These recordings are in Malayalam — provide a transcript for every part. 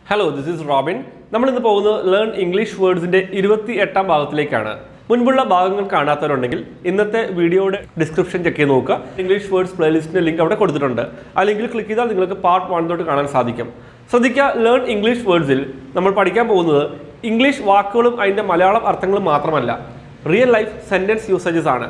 Hello, this is Robin. നമ്മളിന്ന് പോകുന്നത് ലേൺ ഇംഗ്ലീഷ് വേർഡ്സിന്റെ 28-ാം ഭാഗത്തിലേക്കാണ്. മുൻപുള്ള ഭാഗങ്ങൾ കാണാത്തവരുണ്ടെങ്കിൽ ഇന്നത്തെ വീഡിയോയുടെ ഡിസ്ക്രിപ്ഷൻ ചെക്ക് ചെയ്ത് നോക്കുക. ഇംഗ്ലീഷ് വേർഡ്സ് പ്ലേലിസ്റ്റിന്റെ ലിങ്ക് അവിടെ കൊടുത്തിട്ടുണ്ട്. ആ ലിങ്കിൽ ക്ലിക്ക് ചെയ്താൽ നിങ്ങൾക്ക് പാർട്ട് 1 തൊട്ട് കാണാൻ സാധിക്കും. ശ്രദ്ധിക്കുക, ലേൺ ഇംഗ്ലീഷ് വേർഡ്സിൽ നമ്മൾ പഠിക്കാൻ പോകുന്നത് ഇംഗ്ലീഷ് വാക്കുകളും അതിൻ്റെ മലയാളം അർത്ഥങ്ങളും മാത്രമല്ല, റിയൽ ലൈഫ് സെൻറ്റൻസ് യൂസേജസ് ആണ്.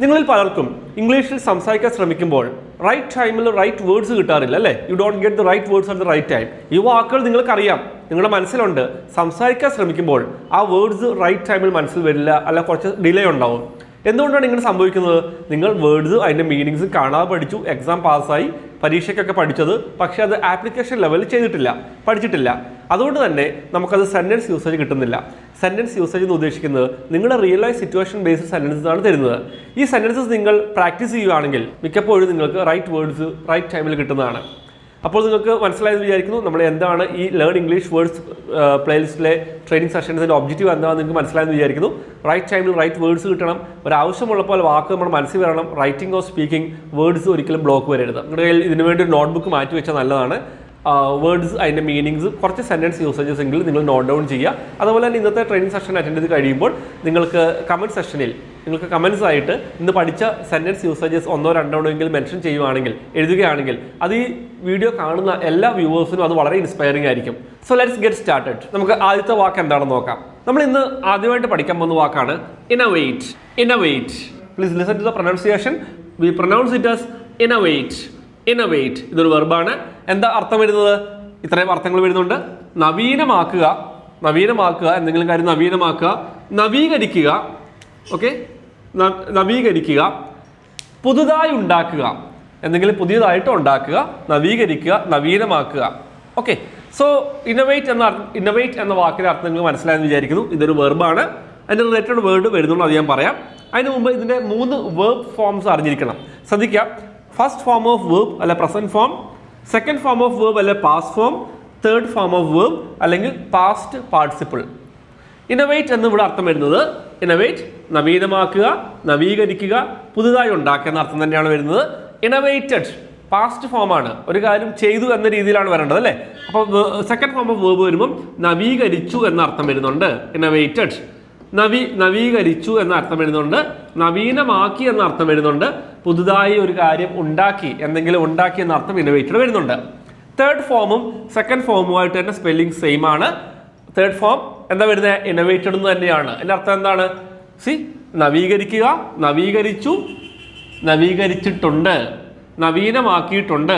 നിങ്ങളിൽ പലർക്കും ഇംഗ്ലീഷിൽ സംസാരിക്കാൻ ശ്രമിക്കുമ്പോൾ റൈറ്റ് ടൈമിൽ റൈറ്റ് വേർഡ്സ് കിട്ടാറില്ല, അല്ലേ? You don't get the right words at the right time. ഈ വാക്കുകൾ നിങ്ങൾക്കറിയാം, നിങ്ങളുടെ മനസ്സിലുണ്ട്. സംസാരിക്കാൻ ശ്രമിക്കുമ്പോൾ ആ വേർഡ്സ് റൈറ്റ് ടൈമിൽ മനസ്സിൽ വരില്ല, അല്ല കുറച്ച് ഡിലേ ഉണ്ടാവും. എന്തുകൊണ്ടാണ് ഇങ്ങനെ സംഭവിക്കുന്നത്? നിങ്ങൾ വേർഡ്സ് അതിൻ്റെ മീനിങ്സ് കാണാതെ പഠിച്ചു, എക്സാം പാസ്സായി, പരീക്ഷയ്ക്കൊക്കെ പഠിച്ചത്, പക്ഷേ അത് ആപ്ലിക്കേഷൻ ലെവലിൽ പഠിച്ചിട്ടില്ല. അതുകൊണ്ട് തന്നെ നമുക്കത് സെൻറ്റൻസ് യൂസേജ് കിട്ടുന്നില്ല. സെൻറ്റൻസ് യൂസേജ് എന്ന് ഉദ്ദേശിക്കുന്നത് നിങ്ങളുടെ real life situation based sentences ആണ് തരുന്നത്. ഈ സെൻറ്റൻസസ് നിങ്ങൾ പ്രാക്ടീസ് ചെയ്യുകയാണെങ്കിൽ മിക്കപ്പോഴും നിങ്ങൾക്ക് റൈറ്റ് വേർഡ്സ് റൈറ്റ് ടൈമിൽ കിട്ടുന്നതാണ്. അപ്പോൾ നിങ്ങൾക്ക് മനസ്സിലായെന്ന് വിചാരിക്കുന്നു നമ്മൾ എന്താണ് ഈ ലേൺ ഇംഗ്ലീഷ് വേർഡ്സ് പ്ലേലിസ്റ്റിലെ ട്രെയിനിങ് സെഷൻസിൻ്റെ ഒബ്ജക്റ്റീവ് എന്താണെന്ന് നിങ്ങൾക്ക് മനസ്സിലായെന്ന് വിചാരിക്കുന്നു. റൈറ്റ് ടൈമിൽ റൈറ്റ് വേർഡ്സ് കിട്ടണം, ഒരാവശ്യമുള്ളപ്പോൾ വാക്ക് നമ്മുടെ മനസ്സിൽ വരണം. റൈറ്റിംഗ് ഓർ സ്പീക്കിംഗ് വേർഡ്സ് ഒരിക്കലും ബ്ലോക്ക് വരരുത്. നിങ്ങളുടെ കയ്യിൽ ഇതിനു വേണ്ടി ഒരു നോട്ട്ബുക്ക് മാറ്റി വെച്ചാൽ നല്ലതാണ്. വേർഡ്സ് അതിൻ്റെ മീനിങ്സ് കുറച്ച് സെൻറ്റൻസ് യൂസേജസ് എങ്കിൽ നിങ്ങൾ നോട്ട് ഡൗൺ ചെയ്യുക. അതുപോലെ തന്നെ ഇന്നത്തെ ട്രെയിനിങ് സെഷൻ അറ്റൻഡ് ചെയ്ത് കഴിയുമ്പോൾ നിങ്ങൾക്ക് കമൻറ്റ് സെഷനിൽ നിങ്ങൾക്ക് കമൻസ് ആയിട്ട് ഇന്ന് പഠിച്ച സെൻറ്റൻസ് യൂസേജസ് 1-2 എങ്കിലും മെൻഷൻ ചെയ്യുകയാണെങ്കിൽ, എഴുതുകയാണെങ്കിൽ അത് ഈ വീഡിയോ കാണുന്ന എല്ലാ വ്യൂവേഴ്സിനും അത് വളരെ ഇൻസ്പയറിംഗ് ആയിരിക്കും. So let's get started. നമുക്ക് ആദ്യത്തെ വാക്ക് എന്താണെന്ന് നോക്കാം. നമ്മൾ ഇന്ന് ആദ്യമായിട്ട് പഠിക്കാൻ പോകുന്ന വാക്കാണ് innovate. Innovate, please listen to the pronunciation. We pronounce it as innovate. Innovate ഇതൊരു വെർബാണ്. എന്താ അർത്ഥം വരുന്നത്? ഇത്രയും അർത്ഥങ്ങൾ വരുന്നുണ്ട്. നവീനമാക്കുക, എന്തെങ്കിലും കാര്യം നവീനമാക്കുക, നവീകരിക്കുക. ഓക്കെ, നവീകരിക്കുക, പുതുതായി ഉണ്ടാക്കുക, എന്തെങ്കിലും പുതിയതായിട്ട് ഉണ്ടാക്കുക, നവീകരിക്കുക, നവീനമാക്കുക. ഓക്കെ, സോ ഇന്നോവേറ്റ് എന്ന വാക്കിൻ്റെ അർത്ഥം നിങ്ങൾ മനസ്സിലായെന്ന് വിചാരിക്കുന്നു. ഇതൊരു വെർബാണ്. അതിൻ്റെ റിലേറ്റഡ് വേർഡ് വരുന്നുള്ളൂ, അത് ഞാൻ പറയാം. അതിന് മുമ്പ് ഇതിൻ്റെ 3 വേർബ് ഫോംസ് അറിഞ്ഞിരിക്കണം. ശ്രദ്ധിക്കുക, ഫസ്റ്റ് ഫോം ഓഫ് വേർബ് അല്ലെ present form, second form of verb അല്ലെ past form, third form of verb അല്ലെങ്കിൽ പാസ്റ്റ് പാർട്ടിസിപ്പിൾ. ഇന്നോവേറ്റ് എന്ന് ഇവിടെ അർത്ഥം വരുന്നത് ഇന്നോവേറ്റ് നവീനമാക്കുക, നവീകരിക്കുക, പുതുതായി ഉണ്ടാക്കുക എന്ന അർത്ഥം തന്നെയാണ് വരുന്നത്. ഇന്നോവേറ്റഡ് പാസ്റ്റ് ഫോമാണ്, ഒരു കാര്യം ചെയ്തു എന്ന രീതിയിലാണ് വരേണ്ടത്, അല്ലേ? അപ്പോൾ സെക്കൻഡ് ഫോം ഓഫ് വേർബ് വരുമ്പം നവീകരിച്ചു എന്ന അർത്ഥം വരുന്നുണ്ട്. ഇന്നോവേറ്റഡ് നവീകരിച്ചു എന്ന അർത്ഥം വരുന്നുണ്ട്, നവീനമാക്കി എന്ന അർത്ഥം വരുന്നുണ്ട്, പുതുതായി ഒരു കാര്യം ഉണ്ടാക്കി, എന്തെങ്കിലും ഉണ്ടാക്കി എന്ന അർത്ഥം ഇന്നോവേറ്റഡ് വരുന്നുണ്ട്. തേർഡ് ഫോമും സെക്കൻഡ് ഫോമുമായിട്ട് തന്നെ സ്പെല്ലിംഗ് സെയിം ആണ്. തേർഡ് ഫോം എന്താ വരുന്നത്? ഇന്നോവേറ്റഡ് എന്ന് തന്നെയാണ്. എൻ്റെ അർത്ഥം എന്താണ്? നവീകരിക്കുക, നവീകരിച്ചു, നവീകരിച്ചിട്ടുണ്ട്, നവീനമാക്കിയിട്ടുണ്ട്,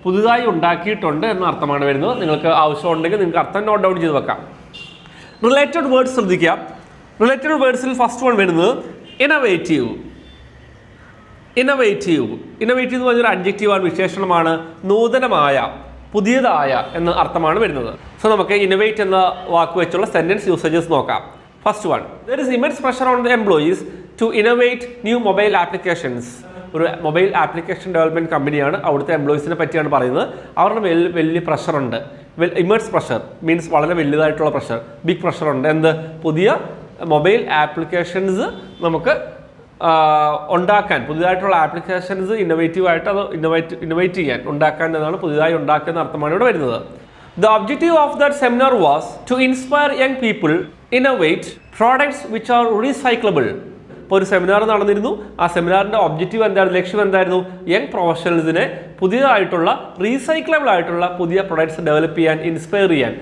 പുതുതായി ഉണ്ടാക്കിയിട്ടുണ്ട് എന്ന അർത്ഥമാണ് വരുന്നത്. നിങ്ങൾക്ക് ആവശ്യമുണ്ടെങ്കിൽ നിങ്ങൾക്ക് അർത്ഥം നോട്ട് ഡൗൺ ചെയ്ത് വെക്കാം. റിലേറ്റഡ് വേർഡ്സ് ശ്രദ്ധിക്കുക. റിലേറ്റഡ് വേർഡ്സിൽ ഫസ്റ്റ് വൺ വരുന്നത് ഇന്നോവേറ്റീവ്. ഇന്നോവേറ്റീവ് എന്ന് പറഞ്ഞൊരു അഡ്ജക്റ്റീവാണ്, വിശേഷണമാണ്. നൂതനമായ, പുതിയതായ എന്ന അർത്ഥമാണ് വരുന്നത്. സോ നമുക്ക് ഇന്നോവേറ്റ് എന്ന വാക്ക് വെച്ചുള്ള സെൻറ്റൻസ് യൂസേജസ് നോക്കാം. First one, there is immense pressure on the employees to innovate new mobile applications. ഒരു മൊബൈൽ ആപ്ലിക്കേഷൻ ഡെവലപ്മെൻറ്റ് കമ്പനിയാണ്, അവിടുത്തെ എംപ്ലോയീസിനെ പറ്റിയാണ് പറയുന്നത്. അവരുടെ വലിയ പ്രഷറുണ്ട്. ഇമേഴ്സ് പ്രഷർ മീൻസ് വളരെ വലുതായിട്ടുള്ള പ്രഷർ, ബിഗ് പ്രഷറുണ്ട്. എന്ത്? പുതിയ മൊബൈൽ ആപ്ലിക്കേഷൻസ് നമുക്ക് ഉണ്ടാക്കാൻ, പുതിയതായിട്ടുള്ള ആപ്ലിക്കേഷൻസ് ഇന്നോവേറ്റീവായിട്ട് അത് ഇന്നോവേറ്റ് ചെയ്യാൻ, ഉണ്ടാക്കാൻ എന്നാണ് പുതിയതായി ഉണ്ടാക്കുന്ന അർത്ഥമാണ് ഇവിടെ വരുന്നത്. The objective of that seminar was to inspire young people innovate products which are recyclable. ഇപ്പോൾ ഒരു സെമിനാർ നടന്നിരുന്നു. ആ സെമിനാറിൻ്റെ ഒബ്ജക്റ്റീവ് എന്തായിരുന്നു, ലക്ഷ്യം എന്തായിരുന്നു? യങ് പ്രൊഫഷണൽസിനെ പുതിയതായിട്ടുള്ള റീസൈക്ലബിൾ ആയിട്ടുള്ള പുതിയ പ്രൊഡക്ട്സ് ഡെവലപ്പ് ചെയ്യാൻ, ഇൻസ്പയർ ചെയ്യാൻ.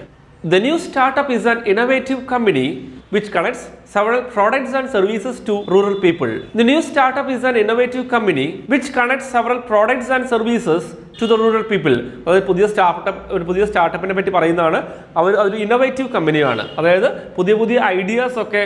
The new startup is an innovative company which connects several products and services to rural people. The new startup is an innovative company which connects several products and services to the rural people. അതായത് പുതിയ സ്റ്റാർട്ടപ്പിനെ പറ്റി പറയുന്നതാണ്. അതൊരു ഇന്നോവേറ്റീവ് കമ്പനിയാണ്. അതായത് പുതിയ ഐഡിയാസ് ഒക്കെ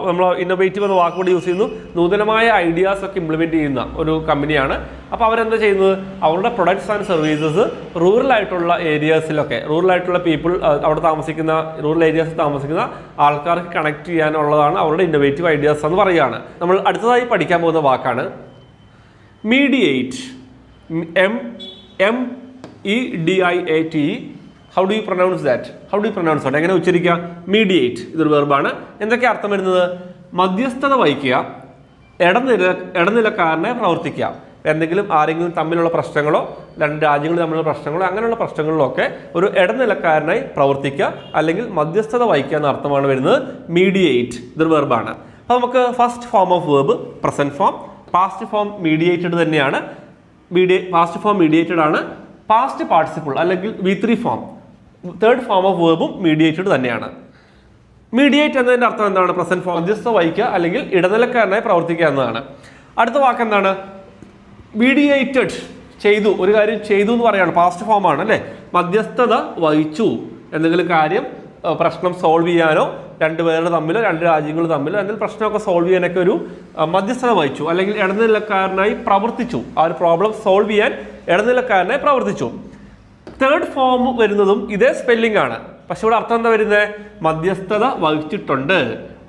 നമ്മൾ ഇന്നോവേറ്റീവ് എന്ന വാക്കുകൂടി യൂസ് ചെയ്യുന്നു. നൂതനമായ ഐഡിയാസ് ഒക്കെ ഇംപ്ലിമെൻറ്റ് ചെയ്യുന്ന ഒരു കമ്പനിയാണ്. അപ്പോൾ അവരെന്താ ചെയ്യുന്നത്? അവരുടെ പ്രൊഡക്ട്സ് ആൻഡ് സർവീസസ് റൂറൽ ആയിട്ടുള്ള ഏരിയാസിലൊക്കെ, റൂറൽ ആയിട്ടുള്ള പീപ്പിൾ, അവിടെ താമസിക്കുന്ന റൂറൽ ഏരിയാസിൽ താമസിക്കുന്ന ആൾക്കാർക്ക് കണക്ട് ചെയ്യാനുള്ളതാണ് അവരുടെ ഇന്നോവേറ്റീവ് ഐഡിയാസ് എന്ന് പറയുകയാണ്. നമ്മൾ അടുത്തതായി പഠിക്കാൻ പോകുന്ന വാക്കാണ് mediate. MEDIATE. How do you pronounce that? എങ്ങനെ ഉച്ചരിക്കുക? മീഡിയേറ്റ് ഇതൊരു വെർബാണ്. എന്തൊക്കെ അർത്ഥം വരുന്നത്? മധ്യസ്ഥത വഹിക്കുക, ഇടനിലക്കാരനെ പ്രവർത്തിക്കുക. എന്തെങ്കിലും ആരെങ്കിലും തമ്മിലുള്ള പ്രശ്നങ്ങളോ രണ്ട് രാജ്യങ്ങൾ തമ്മിലുള്ള പ്രശ്നങ്ങളോ അങ്ങനെയുള്ള പ്രശ്നങ്ങളിലൊക്കെ ഒരു ഇടനിലക്കാരനായി പ്രവർത്തിക്കുക അല്ലെങ്കിൽ മധ്യസ്ഥത വഹിക്കുക എന്ന അർത്ഥമാണ് വരുന്നത് മീഡിയേറ്റ്. ഇതൊരു വെർബാണ്. അപ്പോൾ നമുക്ക് first form of verb present form, past form mediated തന്നെയാണ്, പാസ്റ്റ് ഫോം മീഡിയേറ്റഡ് ആണ്, പാസ്റ്റ് പാർട്ടിസിപ്പിൾ അല്ലെങ്കിൽ V3 form third form of വേർബും മീഡിയേറ്റഡ് തന്നെയാണ്. മീഡിയേറ്റ് എന്നതിൻ്റെ അർത്ഥം എന്താണ്? പ്രസന്റ് ഫോം മധ്യസ്ഥ വഹിക്കുക അല്ലെങ്കിൽ ഇടനിലക്കാരനായി പ്രവർത്തിക്കുക എന്നതാണ്. അടുത്ത വാക്ക് എന്താണ്? മീഡിയേറ്റഡ്, ചെയ്തു, ഒരു കാര്യം ചെയ്തു എന്ന് പറയാണ്, പാസ്റ്റ് ഫോം ആണ് അല്ലേ. മധ്യസ്ഥത വഹിച്ചു, എന്തെങ്കിലും കാര്യം പ്രശ്നം സോൾവ് ചെയ്യാനോ രണ്ട് പേരുടെ തമ്മിലോ രണ്ട് രാജ്യങ്ങൾ തമ്മിലോ എന്തെങ്കിലും പ്രശ്നമൊക്കെ സോൾവ് ചെയ്യാനൊക്കെ ഒരു മധ്യസ്ഥത വഹിച്ചു അല്ലെങ്കിൽ ഇടനിലക്കാരനായി പ്രവർത്തിച്ചു. ആ ഒരു പ്രോബ്ലം സോൾവ് ചെയ്യാൻ ഇടനിലക്കാരനായി പ്രവർത്തിച്ചു. തേർഡ് ഫോം വരുന്നതും ഇതേ സ്പെല്ലിംഗ് ആണ്, പക്ഷെ ഇവിടെ അർത്ഥം എന്താ വരുന്നത്? മധ്യസ്ഥത വഹിച്ചിട്ടുണ്ട്,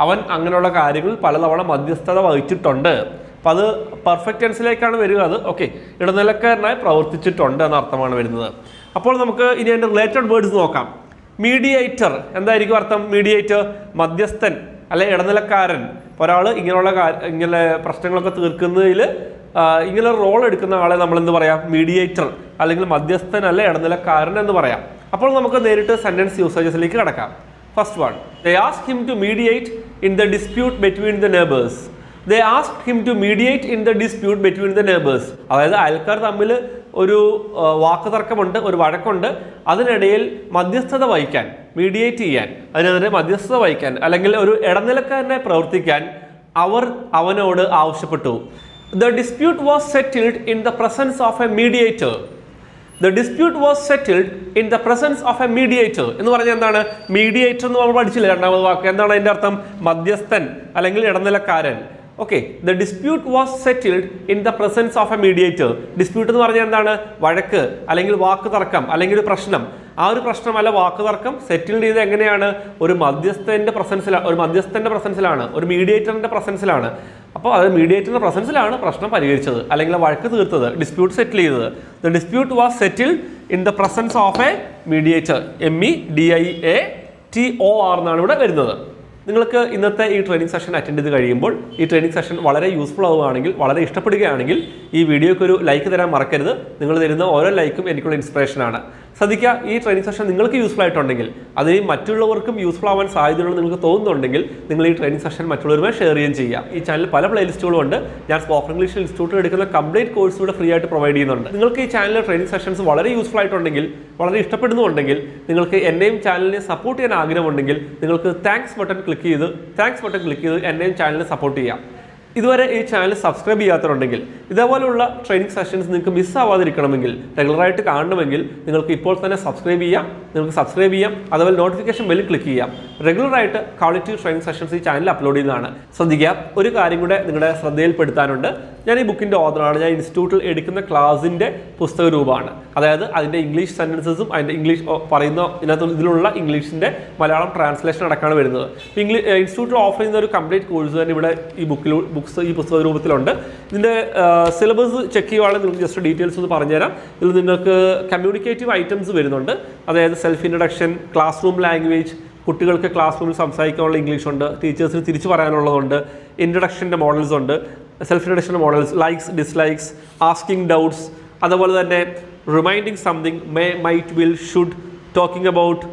അവൻ അങ്ങനെയുള്ള കാര്യങ്ങളിൽ പലതവണ മധ്യസ്ഥത വഹിച്ചിട്ടുണ്ട്. അപ്പം അത് പെർഫെക്റ്റ് ടെൻസിലേക്കാണ് വരിക. അത് ഓക്കെ, ഇടനിലക്കാരനായി പ്രവർത്തിച്ചിട്ടുണ്ട് എന്ന അർത്ഥമാണ് വരുന്നത്. അപ്പോൾ നമുക്ക് ഇനി അതിൻ്റെ റിലേറ്റഡ് വേർഡ്സ് നോക്കാം. മീഡിയേറ്റർ എന്തായിരിക്കും അർത്ഥം? മീഡിയേറ്റർ മധ്യസ്ഥൻ അല്ലെ ഇടനിലക്കാരൻ. ഒരാൾ ഇങ്ങനെ പ്രശ്നങ്ങളൊക്കെ തീർക്കുന്നതിൽ ഇങ്ങനെ റോൾ എടുക്കുന്ന ആളെ നമ്മൾ എന്ത് പറയാം? മീഡിയേറ്റർ അല്ലെങ്കിൽ മധ്യസ്ഥൻ അല്ലെ ഇടനിലക്കാരൻ എന്ന് പറയാം. അപ്പോൾ നമുക്ക് നേരിട്ട് സെന്റൻസ് യൂസേജസിലേക്ക് കടക്കാം. First one, they asked him to mediate in the dispute between the neighbors. They asked him to mediate in the dispute between the neighbors. അതായത് അയൽക്കാർ തമ്മിൽ ഒരു വാക്ക് തർക്കമുണ്ട്, ഒരു വഴക്കുണ്ട്, അതിനിടയിൽ മധ്യസ്ഥത വഹിക്കാൻ, മീഡിയേറ്റ് ചെയ്യാൻ, അതിനെതിരെ മധ്യസ്ഥത വഹിക്കാൻ അല്ലെങ്കിൽ ഒരു ഇടനിലക്കാരനെ പ്രവർത്തിക്കാൻ അവർ അവനോട് ആവശ്യപ്പെട്ടു. The dispute was settled in the presence of a mediator. The dispute was settled in the presence of a mediator. എന്ന് പറഞ്ഞാൽ എന്താണ്? മീഡിയേറ്റർ എന്ന് നമ്മൾ പഠിച്ചില്ല, രണ്ടാമത് വാക്ക്. എന്താണ് അതിൻ്റെ അർത്ഥം? മധ്യസ്ഥൻ അല്ലെങ്കിൽ ഇടനിലക്കാരൻ. Okay, the dispute was settled in the presence of a mediator. Dispute എന്ന് പറഞ്ഞാൽ എന്താണ്? വഴക്ക് അല്ലെങ്കിൽ വാക്ക് തർക്കം അല്ലെങ്കിൽ ഒരു പ്രശ്നം. ആ ഒരു പ്രശ്നമല്ല വാക്ക് തർക്കം സെറ്റിൽഡ് ചെയ്ത് എങ്ങനെയാണ്? ഒരു മധ്യസ്ഥന്റെ പ്രസൻസിലാണ്, ഒരു മീഡിയേറ്ററിന്റെ പ്രസൻസിലാണ്. അപ്പോൾ അത് മീഡിയേറ്ററിന്റെ പ്രസൻസിലാണ് പ്രശ്നം പരിഹരിച്ചത് അല്ലെങ്കിൽ വഴക്ക് തീർത്തത്, ഡിസ്പ്യൂട്ട് സെറ്റിൽ ചെയ്തത്. The dispute was settled in the presence of a mediator. MEDIATOR എന്നാണ് ഇവിടെ വരുന്നത്. നിങ്ങൾക്ക് ഇന്നത്തെ ഈ ട്രെയിനിങ് സെഷൻ അറ്റൻഡ് ചെയ്ത് കഴിയുമ്പോൾ ഈ ട്രെയിനിങ് സെഷൻ വളരെ യൂസ്ഫുൾ ആവുകയാണെങ്കിൽ, വളരെ ഇഷ്ടപ്പെടുകയാണെങ്കിൽ ഈ വീഡിയോയ്ക്ക് ഒരു ലൈക്ക് തരാൻ മറക്കരുത്. നിങ്ങൾ തരുന്ന ഓരോ ലൈക്കും എനിക്കുള്ള ഇൻസ്പിറേഷനാണ്. ശ്രദ്ധിക്കുക, ഈ ട്രെയിനിങ് സെഷൻ നിങ്ങൾക്ക് യൂസ്ഫുൾ ആയിട്ടുണ്ടെങ്കിൽ, അതിന് മറ്റുള്ളവർക്കും യൂസ്ഫുൾ ആവാൻ സാധ്യതയുണ്ടെന്ന് നിങ്ങൾക്ക് തോന്നുന്നുണ്ടെങ്കിൽ നിങ്ങൾ ഈ ട്രെയിനിങ് സെഷൻ മറ്റുള്ളവരുമായി ഷെയർ ചെയ്യുകയും ചെയ്യാം. ഈ ചാനലിൽ പല പ്ലേലിസ്റ്റുകളും ഉണ്ട്. ഞാൻ സ്പോക്കൺ ഇംഗ്ലീഷ് ഇൻസ്റ്റിറ്റ്യൂട്ടിൽ എടുക്കുന്ന കംപ്ലീറ്റ് കോഴ്സ് ഇവിടെ ഫ്രീ ആയിട്ട് പ്രൊവൈഡ് ചെയ്യുന്നുണ്ട്. നിങ്ങൾക്ക് ഈ ചാനലിലെ ട്രെയിനിങ് സെഷൻസ് വളരെ യൂസ്ഫുൾ ആയിട്ടുണ്ടെങ്കിൽ, വളരെ ഇഷ്ടപ്പെടുന്നുണ്ടെങ്കിൽ, നിങ്ങൾക്ക് എന്നെയും ചാനലിനെ സപ്പോർട്ട് ചെയ്യാൻ ആഗ്രഹമുണ്ടെങ്കിൽ നിങ്ങൾക്ക് താങ്ക്സ് ബട്ടൺ ക്ലിക്ക് ചെയ്ത് എന്നെയും ചാനലിനെ സപ്പോർട്ട് ചെയ്യാം. ഇതുവരെ ഈ ചാനൽ സബ്സ്ക്രൈബ് ചെയ്യാത്തവരുണ്ടെങ്കിൽ, ഇതേപോലെയുള്ള ട്രെയിനിങ് സെഷൻസ് നിങ്ങൾക്ക് മിസ്സാവാതിരിക്കണമെങ്കിൽ, റെഗുലറായിട്ട് കാണണമെങ്കിൽ നിങ്ങൾക്ക് ഇപ്പോൾ തന്നെ സബ്സ്ക്രൈബ് ചെയ്യാം. അതുപോലെ നോട്ടിഫിക്കേഷൻ ബെല്ലിൽ ക്ലിക്ക് ചെയ്യാം. റെഗുലറായിട്ട് ക്വാളിറ്റി ട്രെയിനിങ് സെഷൻസ് ഈ ചാനലിൽ അപ്ലോഡ് ചെയ്യുന്നതാണ്. ശ്രദ്ധിക്കുക, ഒരു കാര്യം കൂടെ നിങ്ങളുടെ ശ്രദ്ധയിൽപ്പെടുത്താനുണ്ട്. ഞാൻ ഈ ബുക്കിൻ്റെ ഓഥറാണ്. ഞാൻ ഇൻസ്റ്റിറ്റ്യൂട്ടിൽ എടുക്കുന്ന ക്ലാസിൻ്റെ പുസ്തക രൂപമാണ്. അതായത് അതിൻ്റെ ഇംഗ്ലീഷ് സെൻറ്റൻസസും അതിൻ്റെ ഇംഗ്ലീഷ് പറയുന്ന ഇതിലുള്ള ഇംഗ്ലീഷിൻ്റെ മലയാളം ട്രാൻസ്ലേഷൻ അടക്കമാണ് വരുന്നത്. ഇൻസ്റ്റിറ്റ്യൂട്ടിൽ ഓഫർ ചെയ്യുന്ന ഒരു കംപ്ലീറ്റ് കോഴ്സ് തന്നെ ഇവിടെ ഈ പുസ്തക രൂപത്തിലുണ്ട്. ഇതിൻ്റെ സിലബസ് ചെക്ക് ചെയ്യുവാണെങ്കിൽ നിങ്ങൾക്ക് ജസ്റ്റ് ഡീറ്റെയിൽസ് ഒന്ന് പറഞ്ഞുതരാം. ഇതിൽ നിങ്ങൾക്ക് കമ്മ്യൂണിക്കേറ്റീവ് ഐറ്റംസ് വരുന്നുണ്ട്. അതായത് self introduction, class room language, കുട്ടികൾക്ക് ക്ലാസ് റൂമിൽ സംസാരിക്കാനുള്ള ഇംഗ്ലീഷ് ഉണ്ട്, ടീച്ചേഴ്സിന് തിരിച്ചു പറയാനുള്ളതുണ്ട്, ഇൻട്രൊഡക്ഷൻ്റെ മോഡൽസ് ഉണ്ട്, സെൽഫ് ഇൻട്രൊഡക്ഷൻ്റെ models, likes, dislikes, asking doubts, അതുപോലെ തന്നെ reminding something, might, will, should, talking about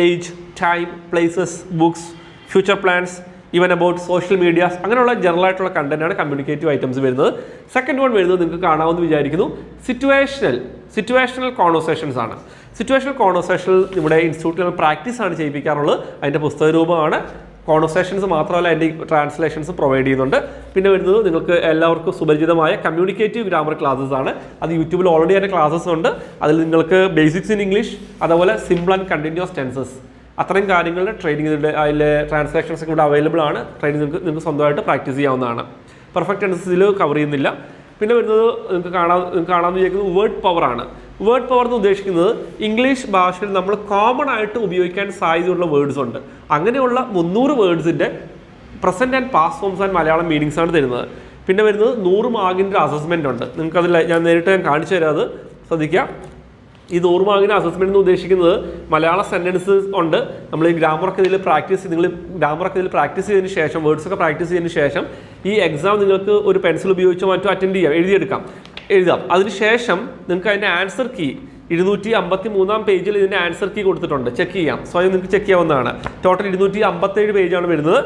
age, time, places, books, future plans, even about social medias, അങ്ങനെയുള്ള ജനറൽ ആയിട്ടുള്ള കണ്ടന്റാണ് കമ്മ്യൂണിക്കേറ്റീവ് ഐറ്റംസ് വരുന്നത്. സെക്കൻഡ് വൺ വരുന്നത് നിങ്ങൾക്ക് കാണാമെന്ന് വിചാരിക്കുന്നു, സിറ്റുവേഷണൽ കോൺവെർസേഷൻസ് ആണ്. സിറ്റുവേഷണൽ കോൺവെർസേഷനിൽ ഇവിടെ ഇൻസ്റ്റിറ്റ്യൂട്ടിൽ പ്രാക്ടീസ് ആണ് ചെയ്യിപ്പിക്കാറുള്ളത്. അതിൻ്റെ പുസ്തക രൂപമാണ്. കോൺവെർസേഷൻസ് മാത്രമല്ല അതിൻ്റെ ട്രാൻസ്ലേഷൻസ് പ്രൊവൈഡ് ചെയ്യുന്നുണ്ട്. പിന്നെ വരുന്നത് നിങ്ങൾക്ക് എല്ലാവർക്കും സുപരിചിതമായ കമ്മ്യൂണിക്കേറ്റീവ് ഗ്രാമർ ക്ലാസ്സസ് ആണ്. അത് യൂട്യൂബിൽ ഓൾറെഡി അതിൻ്റെ ക്ലാസ്സസ് ഉണ്ട്. അതിൽ നിങ്ങൾക്ക് ബേസിക്സ് ഇൻ ഇംഗ്ലീഷ്, അതുപോലെ സിമ്പിൾ ആൻഡ് കണ്ടിന്യൂസ് ടെൻസസ്, അത്രയും കാര്യങ്ങളുടെ ട്രെയിനിങ്ങിൻ്റെ അതിലെ ട്രാൻസ്ലേഷൻസ് ഒക്കെ ഇവിടെ അവൈലബിൾ ആണ്. ട്രെയിനിങ് നിങ്ങൾക്ക് സ്വന്തമായിട്ട് പ്രാക്ടീസ് ചെയ്യാവുന്നതാണ്. പെർഫെക്റ്റ് ടെൻസസിൽ കവർ ചെയ്യുന്നില്ല. പിന്നെ വരുന്നത് നിങ്ങൾക്ക് കാണാമെന്ന് വിചാരിക്കുന്നത് വേർഡ് പവർ ആണ്. വേർഡ് പവർ എന്ന് ഉദ്ദേശിക്കുന്നത് ഇംഗ്ലീഷ് ഭാഷയിൽ നമ്മൾ കോമൺ ആയിട്ട് ഉപയോഗിക്കാൻ സാധ്യതയുള്ള വേർഡ്സ് ഉണ്ട്. അങ്ങനെയുള്ള 300 വേർഡ്സിൻ്റെ present and past forms and Malayalam meanings ആണ് തരുന്നത്. പിന്നെ വരുന്നത് 100 മാർക്കിൻ്റെ അസസ്മെൻ്റ് ഉണ്ട്. നിങ്ങൾക്കതിൽ ഞാൻ കാണിച്ചു തരാം. അത് ശ്രദ്ധിക്കുക. ഈ 100 മാർക്കിൻ്റെ അസസ്മെൻ്റ് എന്ന് ഉദ്ദേശിക്കുന്നത് മലയാള സെൻറ്റൻസസ് ഉണ്ട്. നമ്മൾ ഈ ഗ്രാമറൊക്കെ ഇതിൽ പ്രാക്ടീസ് ചെയ്തതിന് ശേഷം, വേർഡ്സൊക്കെ പ്രാക്ടീസ് ചെയ്തതിന് ശേഷം ഈ എക്സാം നിങ്ങൾക്ക് ഒരു പെൻസിൽ ഉപയോഗിച്ചോ മറ്റോ അറ്റൻഡ് ചെയ്യാം, എഴുതിയെടുക്കാം. എഴുതാം. അതിനുശേഷം നിങ്ങൾക്ക് അതിൻ്റെ ആൻസർ കീ 253 പേജിൽ ഇതിൻ്റെ ആൻസർ കീ കൊടുത്തിട്ടുണ്ട്. ചെക്ക് ചെയ്യാം, സ്വയം നിങ്ങൾക്ക് ചെക്ക് ചെയ്യാവുന്നതാണ്. ടോട്ടൽ 257 പേജാണ് വരുന്നത്.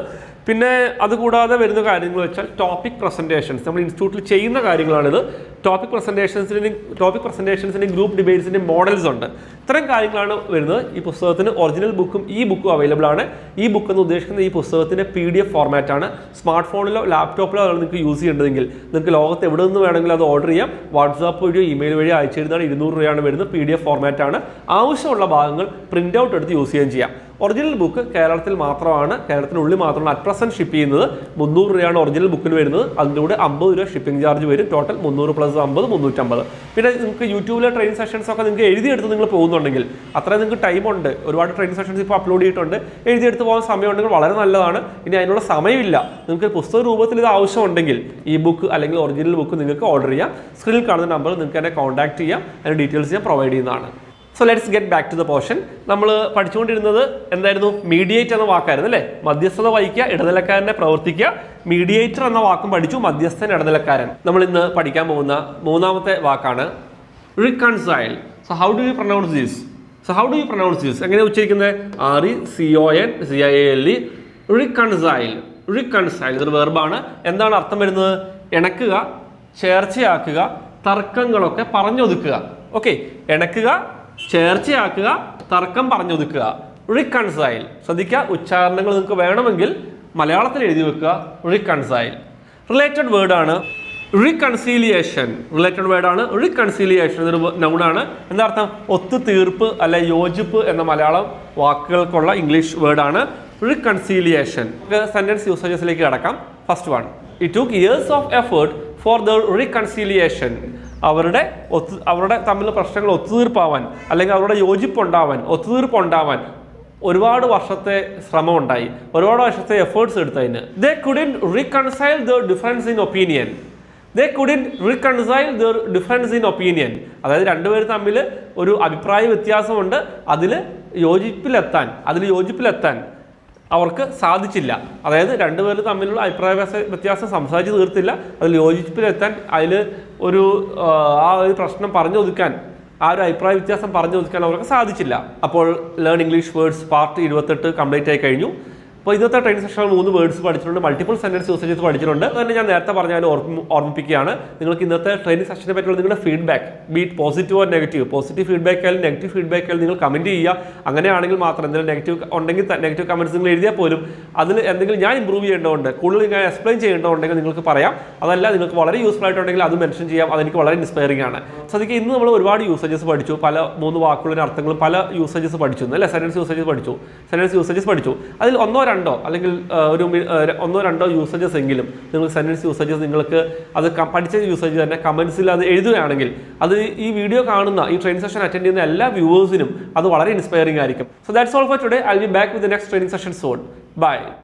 പിന്നെ അതുകൂടാതെ വരുന്ന കാര്യങ്ങൾ വെച്ചാൽ ടോപ്പിക് പ്രസൻറ്റേഷൻസ്, നമ്മൾ ഇൻസ്റ്റിറ്റ്യൂട്ടിൽ ചെയ്യുന്ന കാര്യങ്ങളാണിത്. ടോപ്പിക് പ്രസൻറ്റേഷൻസിൻ്റെയും ഗ്രൂപ്പ് ഡിബേറ്റ്സിൻ്റെയും മോഡൽസ് ഉണ്ട്. ഇത്തരം കാര്യങ്ങളാണ് വരുന്നത്. ഈ പുസ്തകത്തിന് ഒറിജിനൽ ബുക്കും ഈ ബുക്കും അവൈലബിൾ ആണ്. ഈ ബുക്ക് എന്ന് ഉദ്ദേശിക്കുന്നത് ഈ പുസ്തകത്തിൻ്റെ PDF ഫോർമാറ്റാണ്. സ്മാർട്ട് ഫോണിലോ ലാപ്ടോപ്പിലോ ആണ് നിങ്ങൾക്ക് യൂസ് ചെയ്യേണ്ടതെങ്കിൽ നിങ്ങൾക്ക് ലോകത്ത് എവിടെ നിന്ന് വേണമെങ്കിലും അത് ഓർഡർ ചെയ്യാം. വാട്സാപ്പ് വഴിയോ ഇമെയിൽ വഴിയോ അയച്ചിരുന്നാണ് 200 രൂപയാണ് വരുന്നത്. PDF ഫോർമാറ്റാണ്. ആവശ്യമുള്ള ഭാഗങ്ങൾ പ്രിൻ്റ് ഔട്ട് എടുത്ത് യൂസ് ചെയ്യുകയും ചെയ്യാം. ഒറിജിനൽ ബുക്ക് കേരളത്തിൽ മാത്രമാണ്, കേരളത്തിനുള്ളിൽ മാത്രമാണ് അറ്റ് പ്രസന്റ് ഷിപ്പ് ചെയ്യുന്നത്. 300 രൂപയാണ് ഒറിജിനൽ ബുക്കിന് വരുന്നത്. അതിൻ്റെ കൂടെ 50 രൂപ ഷിപ്പിംഗ് ചാർജ് വരും. ടോട്ടൽ 300 + 50 350. പിന്നെ നിങ്ങൾക്ക് യൂട്യൂബിലെ ട്രെയിനിങ് സെഷൻസ് ഒക്കെ നിങ്ങൾക്ക് എഴുതിയെടുത്ത് നിങ്ങൾ പോകുന്നുണ്ടെങ്കിൽ അത്രയും നിങ്ങൾക്ക് ടൈമുണ്ട്. ഒരുപാട് ട്രെയിനിങ് സെഷൻസ് ഇപ്പോൾ അപ്ലോഡ് ചെയ്തിട്ടുണ്ട്. എഴുതിയെടുത്ത് പോകാൻ സമയമുണ്ടെങ്കിൽ വളരെ നല്ലതാണ്. ഇനി അതിനുള്ള സമയമില്ല, നിങ്ങൾക്ക് പുസ്തക രൂപത്തിൽ ഇത് ആവശ്യമുണ്ടെങ്കിൽ ഈ ബുക്ക് അല്ലെങ്കിൽ ഒറിജിനൽ ബുക്ക് നിങ്ങൾക്ക് ഓർഡർ ചെയ്യാം. സ്ക്രീനിൽ കാണുന്ന നമ്പർ നിങ്ങൾക്ക് എന്നെ കോൺടാക്ട് ചെയ്യാം. അതിൻ്റെ ഡീറ്റെയിൽസ് ഞാൻ പ്രൊവൈഡ് ചെയ്യുന്നതാണ്. So let's get back to the portion. നമ്മൾ പഠിച്ചുകൊണ്ടിരുന്നത് എന്തായിരുന്നു? മീഡിയേറ്റ് എന്ന വാക്കായിരുന്നു അല്ലേ? മധ്യസ്ഥത വഹിക്കുക, ഇടനിലക്കാരനെ പ്രവർത്തിക്കുക. മീഡിയേറ്റർ എന്ന വാക്കും പഠിച്ചു, മധ്യസ്ഥൻ, ഇടനിലക്കാരൻ. നമ്മൾ ഇന്ന് പഠിക്കാൻ പോകുന്ന മൂന്നാമത്തെ വാക്കാണ് reconcile. So how do you pronounce this? എങ്ങനെ ഉച്ചരിക്കുന്നത്? RECONCILE. റിക്കൺസൈൽ ഇതൊരു വെർബാണ്. എന്താണ് അർത്ഥം വരുന്നത്? ഇണക്കുക, ചേർച്ചയാക്കുക, തർക്കങ്ങളൊക്കെ പറഞ്ഞൊതുക്കുക. ഓക്കെ, ഇണക്കുക, ചേർച്ചയാക്കുക, തർക്കം പറഞ്ഞൊതുക്കുക. റിക്കൺസൈൽ. ശ്രദ്ധിക്കുക, ഉച്ചാരണങ്ങൾ നിങ്ങൾക്ക് വേണമെങ്കിൽ മലയാളത്തിൽ എഴുതി വെക്കുക. റിക്കൺസൈൽ. റിലേറ്റഡ് വേർഡാണ് റീകൺസീലിയേഷൻ. ഇതൊരു നൗണാണ്. എന്താ അർത്ഥം? ഒത്തുതീർപ്പ് അല്ലെ യോജിപ്പ് എന്ന മലയാളം വാക്കുകൾക്കുള്ള ഇംഗ്ലീഷ് വേർഡാണ് റീകൺസീലിയേഷൻ. സെന്റൻസ് യൂസേജസിലേക്ക് കടക്കാം. First one, it took years of effort for the reconciliation. അവരുടെ തമ്മിലുള്ള പ്രശ്നങ്ങൾ ഒത്തുതീർപ്പാവാൻ അല്ലെങ്കിൽ അവരുടെ ഒത്തുതീർപ്പുണ്ടാവാൻ ഒരുപാട് വർഷത്തെ ശ്രമം ഉണ്ടായി, ഒരുപാട് വർഷത്തെ എഫേർട്സ് എടുത്തതിന്. They couldn't reconcile their difference in opinion. അതായത് രണ്ടുപേർ തമ്മിൽ ഒരു അഭിപ്രായ വ്യത്യാസമുണ്ട്. അതിൽ യോജിപ്പിലെത്താൻ അവർക്ക് സാധിച്ചില്ല. അതായത് രണ്ടുപേർ തമ്മിലുള്ള അഭിപ്രായ വ്യത്യാസം സംസാരിച്ച് തീർത്തില്ല. അതിൽ യോജിപ്പിലെത്താൻ, അതിൽ ഒരു പ്രശ്നം പറഞ്ഞൊതുക്കാൻ, ഒരു അഭിപ്രായ വ്യത്യാസം പറഞ്ഞൊതുക്കാൻ അവർക്ക് സാധിച്ചില്ല. അപ്പോൾ learn English words part 28 complete ആയി കഴിഞ്ഞു. അപ്പോൾ ഇന്നത്തെ ട്രെയിനിങ് സെഷനിൽ 3 വേർഡ്സ് പഠിച്ചിട്ടുണ്ട്, മൾട്ടിപ്പിൾ സെന്റൻസ് യൂസേജസ് പഠിച്ചിട്ടുണ്ട്. അതുതന്നെ ഞാൻ നേരത്തെ പറഞ്ഞാൽ ഓർമ്മിപ്പിക്കുകയാണ്. നിങ്ങൾക്ക് ഇന്നത്തെ ട്രെയിനിങ് സെഷനെ പറ്റിയുള്ള നിങ്ങളുടെ feedback, beat positive or negative, positive feedback ആയാലും നെഗറ്റീവ് ഫീഡ്ബാക്ക് ആയാലും നിങ്ങൾ കമൻറ്റ് ചെയ്യുക. അങ്ങനെയാണെങ്കിൽ മാത്രം എന്തെങ്കിലും നെഗറ്റീവ് ഉണ്ടെങ്കിൽ നെഗറ്റീവ് കമൻറ്റ്സ് നിങ്ങൾ എഴുതിയാൽ പോലും അതിൽ എന്തെങ്കിലും ഞാൻ ഇമ്പ്രൂവ് ചെയ്യേണ്ടതുണ്ട്, കൂടുതൽ ഞാൻ എക്സ്പ്ലെയിൻ ചെയ്യേണ്ടതുണ്ടെങ്കിൽ നിങ്ങൾക്ക് പറയാം. അതല്ല നിങ്ങൾക്ക് വളരെ യൂസ്ഫുൾ ആയിട്ടുണ്ടെങ്കിൽ അത് മെൻഷൻ ചെയ്യാം. അതെനിക്ക് വളരെ ഇൻസ്പയറിംഗ് ആണ്. ശ്രദ്ധിക്കുക, ഇന്ന് നമ്മൾ ഒരുപാട് യൂസേജസ് പഠിച്ചു. 3 വാക്കുകളുടെ അർത്ഥങ്ങളും പല യൂസേജസ് പഠിച്ചു അല്ലേ? സെന്റൻസ് യൂസേജസ് പഠിച്ചു. അതിൽ 1-2 അല്ലെങ്കിൽ 1-2 യൂസേജസ് എങ്കിലും നിങ്ങൾ സെന്റൻസ് യൂസേജസ് നിങ്ങൾക്ക് അത് പഠിച്ച യൂസേജ് തന്നെ കമന്റ്സിൽ അത് എഴുതുകയാണെങ്കിൽ അത് ഈ വീഡിയോ കാണുന്ന, ഈ ട്രെയിനിങ് സെഷൻ അറ്റൻഡ് ചെയ്യുന്ന എല്ലാ വ്യൂവേഴ്സിനും അത് വളരെ ഇൻസ്പയറിംഗ് ആയിരിക്കും. So that's all for today. I will be back with the next training session soon. By.